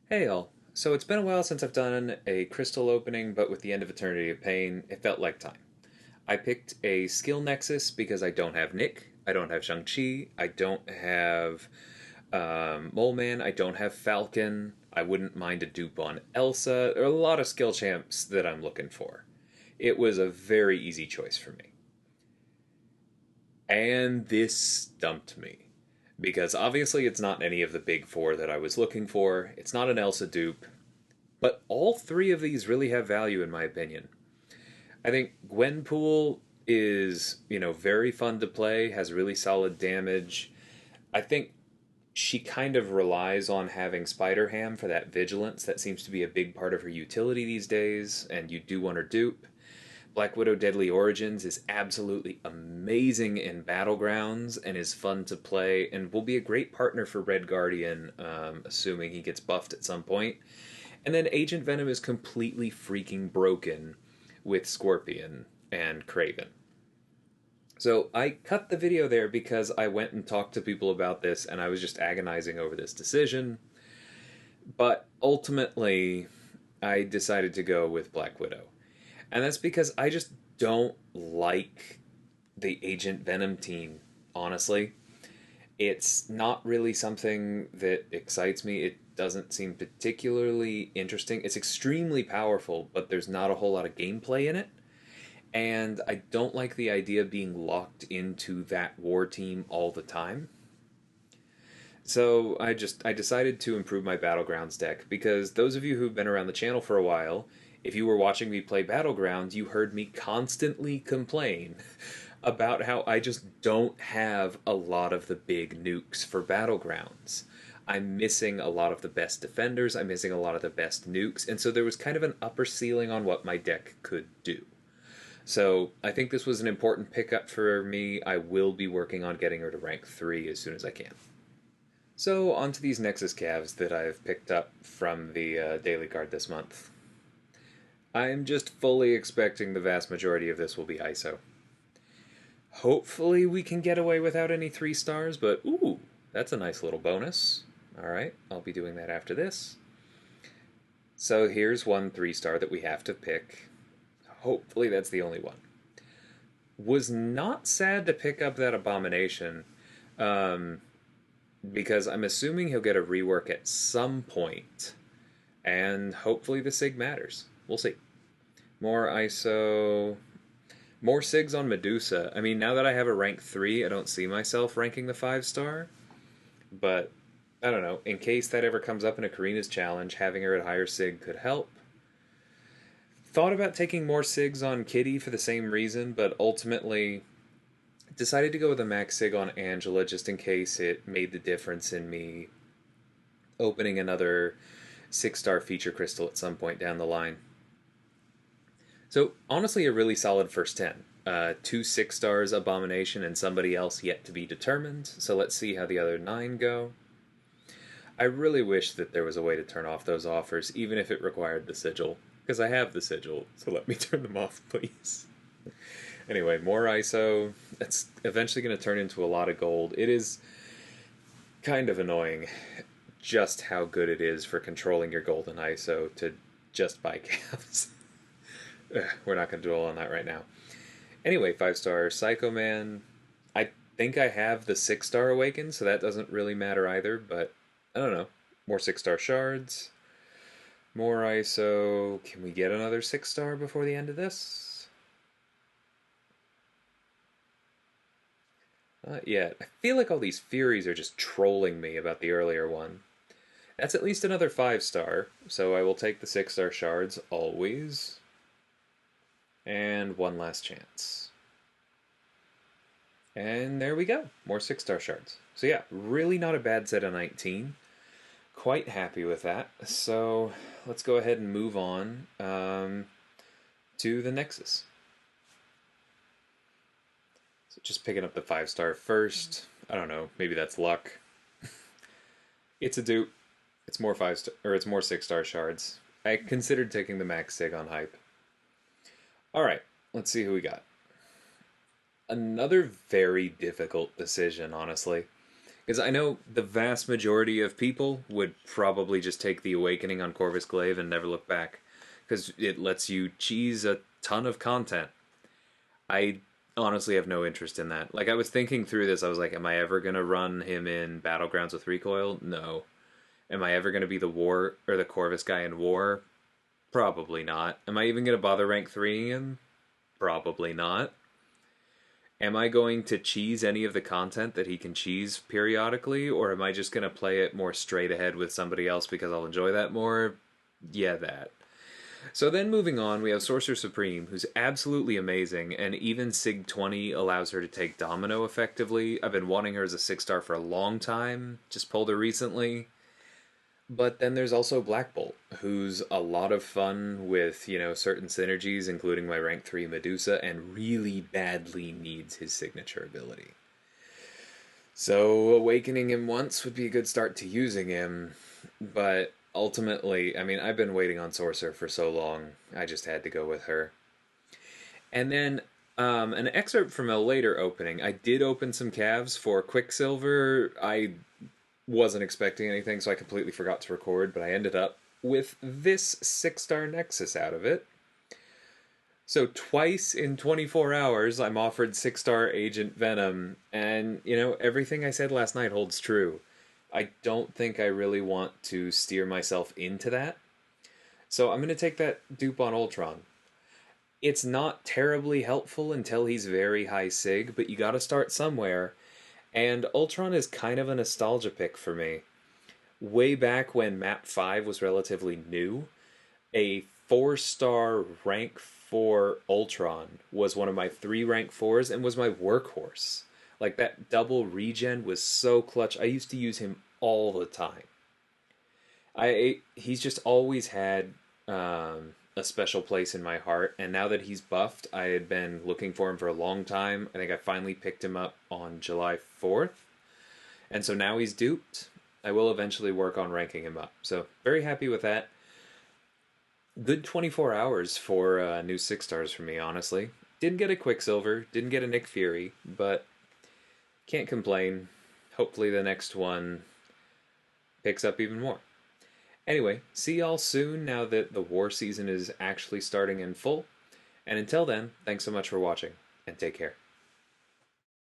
Hey all. So it's been a while since I've done a crystal opening, but with the end of Eternity of Pain, it felt like time. I picked a skill Nexus because I don't have Nick, I don't have Shang-Chi, I don't have Mole Man, I don't have Falcon, I wouldn't mind a dupe on Elsa. There are a lot of skill champs that I'm looking for. It was a very easy choice for me. And this stumped me. Because obviously it's not any of the big four that I was looking for. It's not an Elsa dupe. But all three of these really have value in my opinion. I think Gwenpool is, very fun to play, has really solid damage. I think she kind of relies on having Spider Ham for that vigilance. That seems to be a big part of her utility these days, and you do want her dupe. Black Widow Deadly Origins is absolutely amazing in Battlegrounds and is fun to play and will be a great partner for Red Guardian, assuming he gets buffed at some point. And then Agent Venom is completely freaking broken with Scorpion and Craven. So I cut the video there because I went and talked to people about this and I was just agonizing over this decision. But ultimately, I decided to go with Black Widow. And that's because I just don't like the Agent Venom team, honestly. It's not really something that excites me. It doesn't seem particularly interesting. It's extremely powerful, but there's not a whole lot of gameplay in it. And I don't like the idea of being locked into that war team all the time. So I decided to improve my Battlegrounds deck because those of you who've been around the channel for a while, if you were watching me play Battlegrounds, you heard me constantly complain about how I just don't have a lot of the big nukes for Battlegrounds. I'm missing a lot of the best defenders, I'm missing a lot of the best nukes, and so there was kind of an upper ceiling on what my deck could do. So I think this was an important pickup for me. I will be working on getting her to rank 3 as soon as I can. So on to these Nexus calves that I've picked up from the daily card this month. I'm just fully expecting the vast majority of this will be ISO. Hopefully we can get away without any 3 stars, but ooh, that's a nice little bonus. Alright, I'll be doing that after this. So here's one 3-star that we have to pick. Hopefully that's the only one. Was not sad to pick up that Abomination, because I'm assuming he'll get a rework at some point, and hopefully the SIG matters. We'll see. More ISO, more SIGs on Medusa. I mean, now that I have a rank 3, I don't see myself ranking the 5-star, but I don't know. In case that ever comes up in a Karina's challenge, having her at higher SIG could help. Thought about taking more SIGs on Kitty for the same reason, but ultimately decided to go with a max SIG on Angela just in case it made the difference in me opening another 6-star feature crystal at some point down the line. So honestly, a really solid first 10. 2 6-stars, Abomination, and somebody else yet to be determined. So let's see how the other 9 go. I really wish that there was a way to turn off those offers, even if it required the sigil. Because I have the sigil, so let me turn them off, please. Anyway, more ISO. That's eventually going to turn into a lot of gold. It is kind of annoying just how good it is for controlling your golden ISO to just buy calves. We're not going to dwell on that right now. Anyway, 5-star Psycho Man. I think I have the 6-star Awaken, so that doesn't really matter either, but I don't know. More 6-star shards. More ISO. Can we get another 6-star before the end of this? Not yet. I feel like all these Furies are just trolling me about the earlier one. That's at least another 5-star, so I will take the 6-star shards always. And one last chance. And there we go. More 6-star shards. So yeah, really not a bad set of 19. Quite happy with that. So let's go ahead and move on to the Nexus. So just picking up the 5-star first. I don't know, maybe that's luck. It's a dupe. It's more 5-star, or it's more 6-star shards. I considered taking the max sig on hype. Alright, let's see who we got. Another very difficult decision, honestly. Because I know the vast majority of people would probably just take the Awakening on Corvus Glaive and never look back. Because it lets you cheese a ton of content. I honestly have no interest in that. Like, I was thinking through this, I was like, am I ever going to run him in Battlegrounds with Recoil? No. Am I ever going to be the War, or the Corvus guy in War? Probably not. Am I even going to bother rank 3 him? Probably not. Am I going to cheese any of the content that he can cheese periodically, or am I just going to play it more straight ahead with somebody else because I'll enjoy that more? Yeah, that. So then moving on, we have Sorcerer Supreme, who's absolutely amazing, and even Sig 20 allows her to take Domino effectively. I've been wanting her as a 6-star for a long time, just pulled her recently. But then there's also Black Bolt, who's a lot of fun with, certain synergies, including my rank 3 Medusa, and really badly needs his signature ability. So awakening him once would be a good start to using him, but ultimately, I mean, I've been waiting on Sorcerer for so long, I just had to go with her. And then an excerpt from a later opening. I did open some calves for Quicksilver. I wasn't expecting anything, so I completely forgot to record, but I ended up with this 6-star Nexus out of it. So twice in 24 hours, I'm offered 6-star Agent Venom, and, everything I said last night holds true. I don't think I really want to steer myself into that. So I'm going to take that dupe on Ultron. It's not terribly helpful until he's very high sig, but you gotta start somewhere. And Ultron is kind of a nostalgia pick for me. Way back when Map 5 was relatively new, a 4-star rank 4 Ultron was one of my 3 rank 4s and was my workhorse. Like, that double regen was so clutch. I used to use him all the time. He's just always had a special place in my heart, and now that he's buffed, I had been looking for him for a long time. I think I finally picked him up on July 4th, and so now he's duped. I will eventually work on ranking him up, so very happy with that. Good 24 hours for new 6-stars for me, honestly. Didn't get a Quicksilver, didn't get a Nick Fury, but can't complain. Hopefully the next one picks up even more. Anyway, see y'all soon now that the war season is actually starting in full. And until then, thanks so much for watching, and take care.